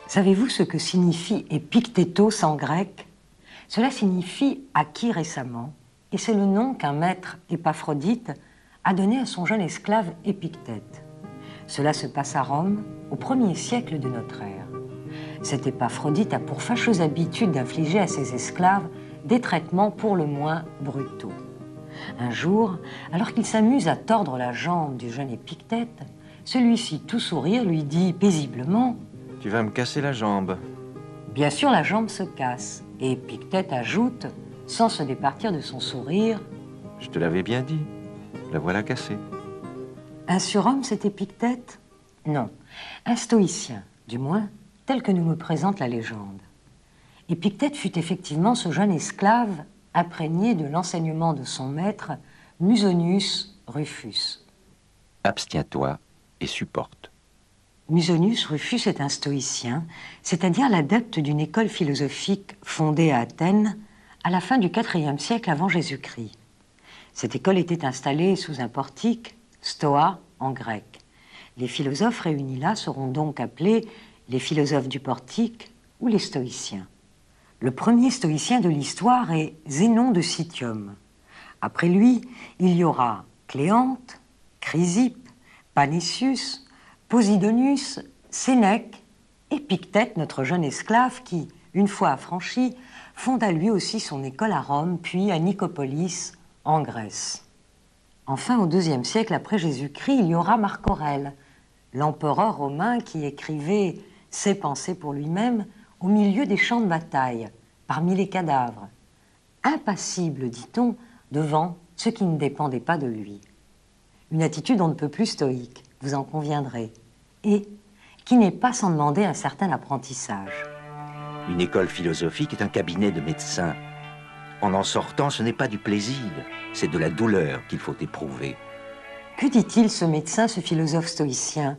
Savez-vous ce que signifie Epictétos en grec? Cela signifie « acquis récemment » et c'est le nom qu'un maître Épaphrodite a donné à son jeune esclave Épictète. Cela se passe à Rome au 1er siècle de notre ère. Cet Épaphrodite a pour fâcheuse habitude d'infliger à ses esclaves des traitements pour le moins brutaux. Un jour, alors qu'il s'amuse à tordre la jambe du jeune Épictète, celui-ci, tout sourire, lui dit paisiblement « Tu vas me casser la jambe. » Bien sûr, la jambe se casse, et Épictète ajoute, sans se départir de son sourire, « Je te l'avais bien dit, la voilà cassée. » Un surhomme, cet Épictète? Non, un stoïcien, du moins, tel que nous le présente la légende. Épictète fut effectivement ce jeune esclave imprégné de l'enseignement de son maître, Musonius Rufus. Abstiens-toi et supporte. Musonius Rufus est un stoïcien, c'est-à-dire l'adepte d'une école philosophique fondée à Athènes à la fin du IVe siècle avant Jésus-Christ. Cette école était installée sous un portique, stoa en grec. Les philosophes réunis là seront donc appelés les philosophes du portique ou les stoïciens. Le premier stoïcien de l'histoire est Zénon de Citium. Après lui, il y aura Cléante, Chrysippe, Panétius, Posidonius, Sénèque, Épictète, notre jeune esclave qui, une fois affranchi, fonda lui aussi son école à Rome, puis à Nicopolis, en Grèce. Enfin, au IIe siècle après Jésus-Christ, il y aura Marc Aurèle, l'empereur romain qui écrivait ses pensées pour lui-même au milieu des champs de bataille, parmi les cadavres, impassible, dit-on, devant ce qui ne dépendait pas de lui. Une attitude on ne peut plus stoïque, vous en conviendrez, et qui n'est pas sans demander un certain apprentissage. Une école philosophique est un cabinet de médecins. En sortant, ce n'est pas du plaisir, c'est de la douleur qu'il faut éprouver. Que dit-il ce médecin, ce philosophe stoïcien?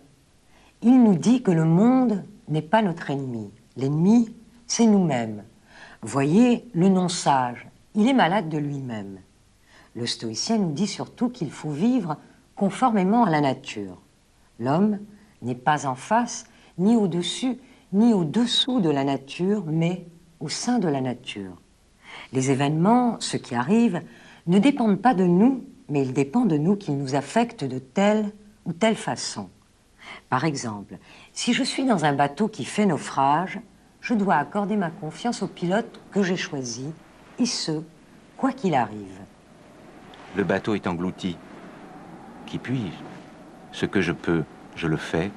Il nous dit que le monde n'est pas notre ennemi. L'ennemi, c'est nous-mêmes. Voyez, le non-sage, il est malade de lui-même. Le stoïcien nous dit surtout qu'il faut vivre conformément à la nature. L'homme n'est pas en face, ni au-dessus, ni au-dessous de la nature, mais au sein de la nature. Les événements, ce qui arrive, ne dépendent pas de nous, mais ils dépendent de nous qu'ils nous affectent de telle ou telle façon. Par exemple, si je suis dans un bateau qui fait naufrage, je dois accorder ma confiance au pilote que j'ai choisi, et ce, quoi qu'il arrive. Le bateau est englouti. Qui puis-je? Ce que je peux, je le fais,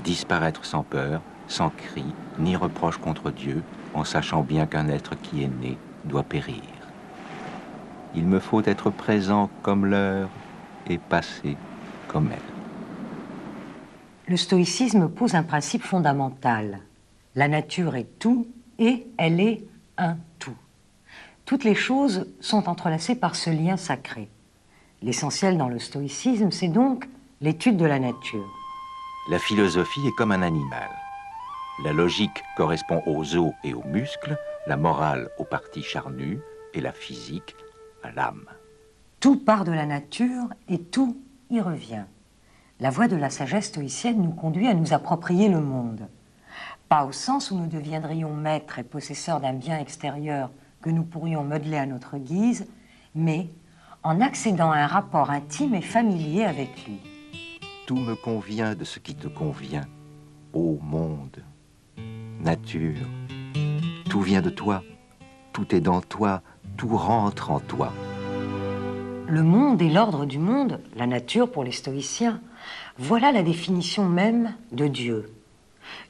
disparaître sans peur, sans cri, ni reproche contre Dieu, en sachant bien qu'un être qui est né doit périr. Il me faut être présent comme l'heure et passer comme elle. Le stoïcisme pose un principe fondamental. La nature est tout et elle est un tout. Toutes les choses sont entrelacées par ce lien sacré. L'essentiel dans le stoïcisme, c'est donc l'étude de la nature. La philosophie est comme un animal. La logique correspond aux os et aux muscles, la morale aux parties charnues et la physique à l'âme. Tout part de la nature et tout y revient. La voie de la sagesse stoïcienne nous conduit à nous approprier le monde. Pas au sens où nous deviendrions maîtres et possesseurs d'un bien extérieur que nous pourrions modeler à notre guise, mais en accédant à un rapport intime et familier avec lui. Tout me convient de ce qui te convient, ô monde, nature. Tout vient de toi, tout est dans toi, tout rentre en toi. Le monde et l'ordre du monde, la nature pour les stoïciens, voilà la définition même de Dieu.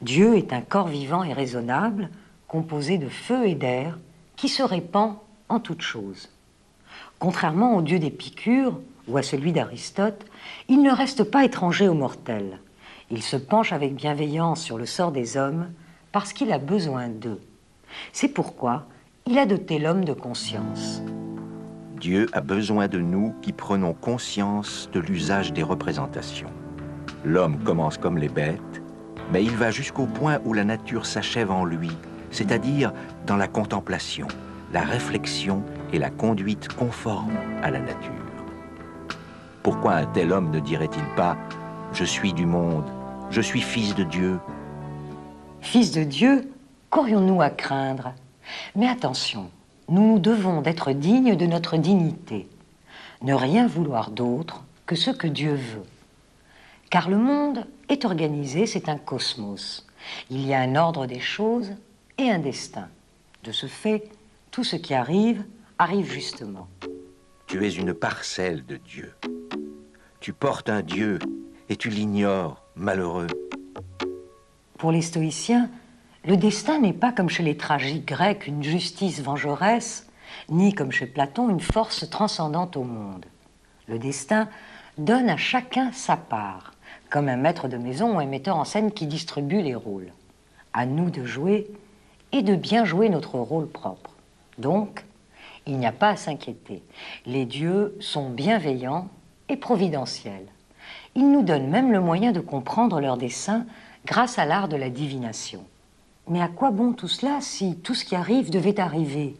Dieu est un corps vivant et raisonnable, composé de feu et d'air, qui se répand en toutes choses. Contrairement au Dieu d'Épicure ou à celui d'Aristote, il ne reste pas étranger aux mortels. Il se penche avec bienveillance sur le sort des hommes parce qu'il a besoin d'eux. C'est pourquoi il a doté l'homme de conscience. Dieu a besoin de nous qui prenons conscience de l'usage des représentations. L'homme commence comme les bêtes, mais il va jusqu'au point où la nature s'achève en lui, c'est-à-dire dans la contemplation, la réflexion et la conduite conforme à la nature. Pourquoi un tel homme ne dirait-il pas « Je suis du monde, je suis fils de Dieu » Fils de Dieu, qu'aurions-nous à craindre? Mais attention, nous devons d'être dignes de notre dignité, ne rien vouloir d'autre que ce que Dieu veut. Car le monde est organisé, c'est un cosmos. Il y a un ordre des choses et un destin. De ce fait, tout ce qui arrive, arrive justement. Tu es une parcelle de Dieu. Tu portes un Dieu et tu l'ignores, malheureux. Pour les stoïciens, le destin n'est pas comme chez les tragiques grecs une justice vengeresse, ni comme chez Platon une force transcendante au monde. Le destin donne à chacun sa part, comme un maître de maison ou un metteur en scène qui distribue les rôles. À nous de jouer et de bien jouer notre rôle propre. Donc, il n'y a pas à s'inquiéter. Les dieux sont bienveillants et providentiels. Ils nous donnent même le moyen de comprendre leurs desseins grâce à l'art de la divination. Mais à quoi bon tout cela si tout ce qui arrive devait arriver?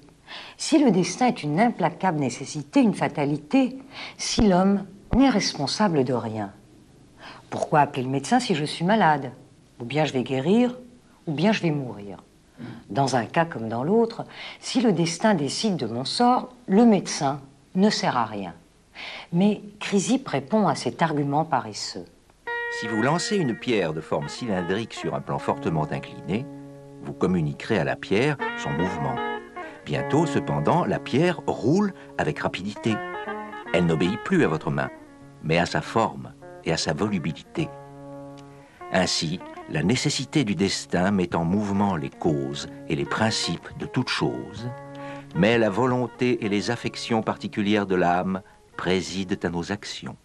Si le destin est une implacable nécessité, une fatalité, si l'homme n'est responsable de rien? Pourquoi appeler le médecin si je suis malade? Ou bien je vais guérir, ou bien je vais mourir. Dans un cas comme dans l'autre, si le destin décide de mon sort, le médecin ne sert à rien. Mais Chrysippe répond à cet argument paresseux. Si vous lancez une pierre de forme cylindrique sur un plan fortement incliné, vous communiquerez à la pierre son mouvement. Bientôt, cependant, la pierre roule avec rapidité. Elle n'obéit plus à votre main, mais à sa forme et à sa volubilité. Ainsi, la nécessité du destin met en mouvement les causes et les principes de toute chose, mais la volonté et les affections particulières de l'âme président à nos actions.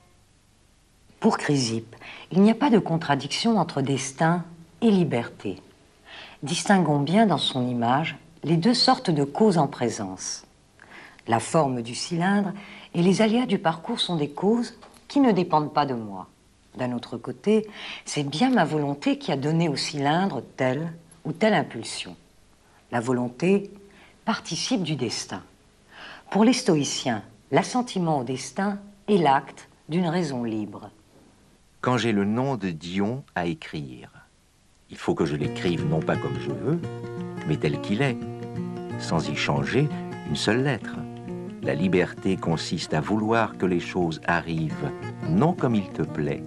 Pour Chrysippe, il n'y a pas de contradiction entre destin et liberté. Distinguons bien dans son image les deux sortes de causes en présence. La forme du cylindre et les aléas du parcours sont des causes qui ne dépendent pas de moi. D'un autre côté, c'est bien ma volonté qui a donné au cylindre telle ou telle impulsion. La volonté participe du destin. Pour les stoïciens, l'assentiment au destin est l'acte d'une raison libre. Quand j'ai le nom de Dion à écrire, il faut que je l'écrive non pas comme je veux, mais tel qu'il est, sans y changer une seule lettre. La liberté consiste à vouloir que les choses arrivent, non comme il te plaît,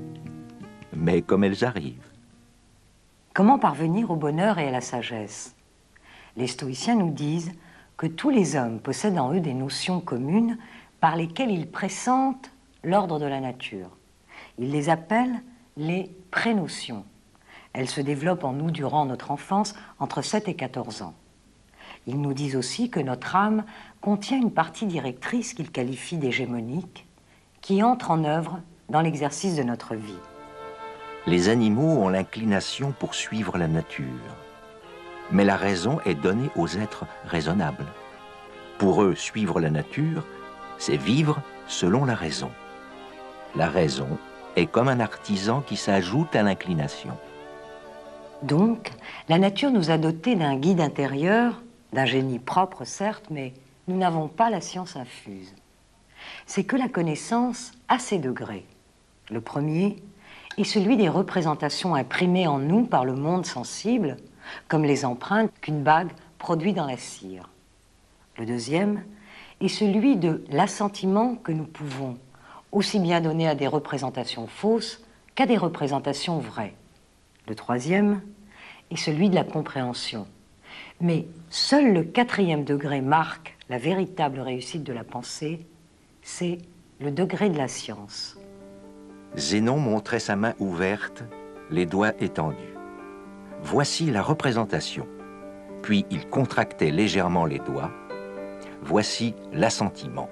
mais comme elles arrivent. Comment parvenir au bonheur et à la sagesse? Les stoïciens nous disent que tous les hommes possèdent en eux des notions communes par lesquelles ils pressentent l'ordre de la nature. Ils les appellent les prénotions. Elles se développent en nous durant notre enfance entre 7 et 14 ans. Ils nous disent aussi que notre âme contient une partie directrice qu'ils qualifient d'hégémonique, qui entre en œuvre dans l'exercice de notre vie. Les animaux ont l'inclination pour suivre la nature, mais la raison est donnée aux êtres raisonnables. Pour eux, suivre la nature, c'est vivre selon la raison. La raison est comme un artisan qui s'ajoute à l'inclination. Donc, la nature nous a dotés d'un guide intérieur, d'un génie propre certes, mais nous n'avons pas la science infuse. C'est que la connaissance a ses degrés. Le premier est celui des représentations imprimées en nous par le monde sensible, comme les empreintes qu'une bague produit dans la cire. Le deuxième est celui de l'assentiment que nous pouvons aussi bien donner à des représentations fausses qu'à des représentations vraies. Le troisième est celui de la compréhension. Mais seul le 4e degré marque la véritable réussite de la pensée, c'est le degré de la science. Zénon montrait sa main ouverte, les doigts étendus. Voici la représentation. Puis il contractait légèrement les doigts. Voici l'assentiment.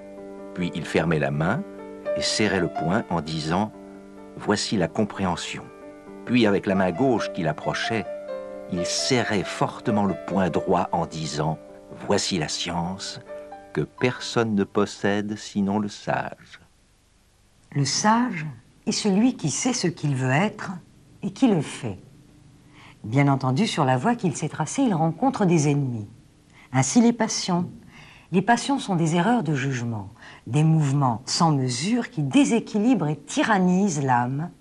Puis il fermait la main et serrait le poing en disant « Voici la compréhension ». Puis avec la main gauche qu'il approchait, il serrait fortement le poing droit en disant « Voici la science que personne ne possède sinon le sage ». Le sage est celui qui sait ce qu'il veut être et qui le fait. Bien entendu, sur la voie qu'il s'est tracée, il rencontre des ennemis. Ainsi les passions. Les passions sont des erreurs de jugement, des mouvements sans mesure qui déséquilibrent et tyrannisent l'âme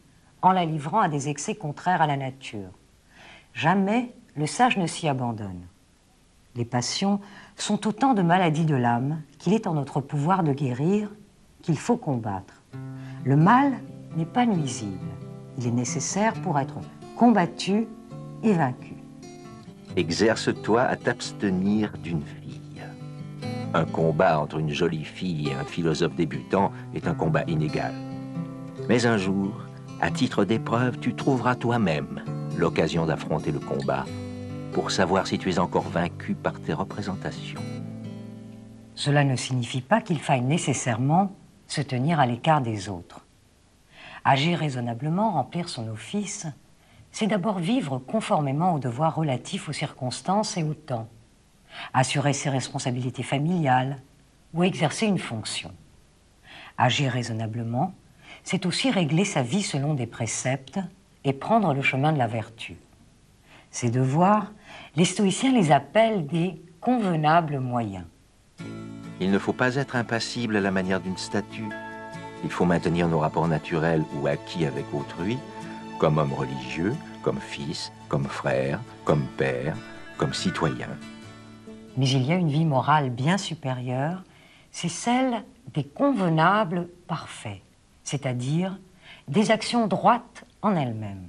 en la livrant à des excès contraires à la nature. Jamais le sage ne s'y abandonne. Les passions sont autant de maladies de l'âme qu'il est en notre pouvoir de guérir, qu'il faut combattre. Le mal n'est pas nuisible. Il est nécessaire pour être combattu et vaincu. Exerce-toi à t'abstenir d'une fille. Un combat entre une jolie fille et un philosophe débutant est un combat inégal. Mais un jour, à titre d'épreuve, tu trouveras toi-même l'occasion d'affronter le combat pour savoir si tu es encore vaincu par tes représentations. Cela ne signifie pas qu'il faille nécessairement se tenir à l'écart des autres. Agir raisonnablement, remplir son office, c'est d'abord vivre conformément aux devoirs relatifs aux circonstances et au temps, assurer ses responsabilités familiales ou exercer une fonction. Agir raisonnablement, c'est aussi régler sa vie selon des préceptes et prendre le chemin de la vertu. Ces devoirs, les stoïciens les appellent des convenables moyens. Il ne faut pas être impassible à la manière d'une statue. Il faut maintenir nos rapports naturels ou acquis avec autrui, comme homme religieux, comme fils, comme frère, comme père, comme citoyen. Mais il y a une vie morale bien supérieure, c'est celle des convenables parfaits, c'est-à-dire des actions droites en elles-mêmes.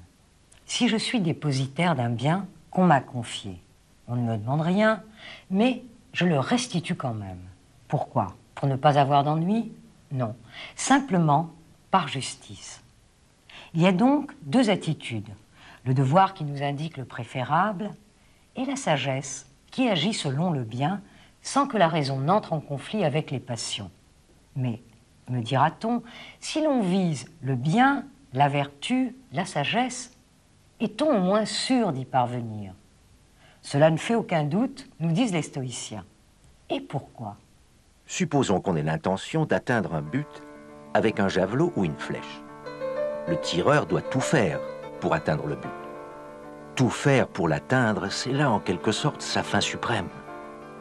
Si je suis dépositaire d'un bien qu'on m'a confié, on ne me demande rien, mais je le restitue quand même. Pourquoi? Pour ne pas avoir d'ennui? Non, simplement par justice. Il y a donc deux attitudes, le devoir qui nous indique le préférable et la sagesse qui agit selon le bien sans que la raison n'entre en conflit avec les passions. Mais, me dira-t-on, si l'on vise le bien, la vertu, la sagesse, est-on au moins sûr d'y parvenir? Cela ne fait aucun doute, nous disent les stoïciens. Et pourquoi? Supposons qu'on ait l'intention d'atteindre un but avec un javelot ou une flèche. Le tireur doit tout faire pour atteindre le but. Tout faire pour l'atteindre, c'est là en quelque sorte sa fin suprême.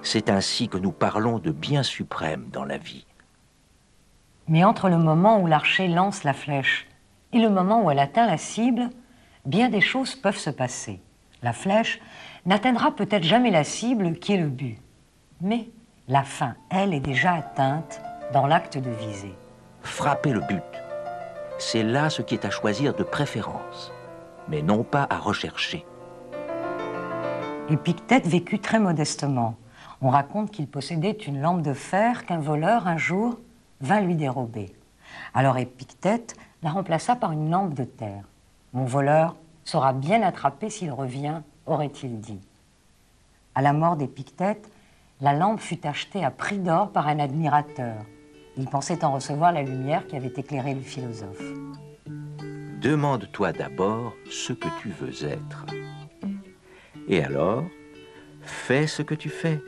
C'est ainsi que nous parlons de bien suprême dans la vie. Mais entre le moment où l'archer lance la flèche et le moment où elle atteint la cible, bien des choses peuvent se passer. La flèche n'atteindra peut-être jamais la cible qui est le but. Mais la fin, elle, est déjà atteinte dans l'acte de viser. Frapper le but, c'est là ce qui est à choisir de préférence, mais non pas à rechercher. Épictète vécut très modestement. On raconte qu'il possédait une lampe de fer qu'un voleur, un jour, vint lui dérober. Alors Épictète la remplaça par une lampe de terre. « Mon voleur sera bien attrapé s'il revient », aurait-il dit. À la mort d'Épictète, la lampe fut achetée à prix d'or par un admirateur. Il pensait en recevoir la lumière qui avait éclairé le philosophe. Demande-toi d'abord ce que tu veux être. Et alors, fais ce que tu fais.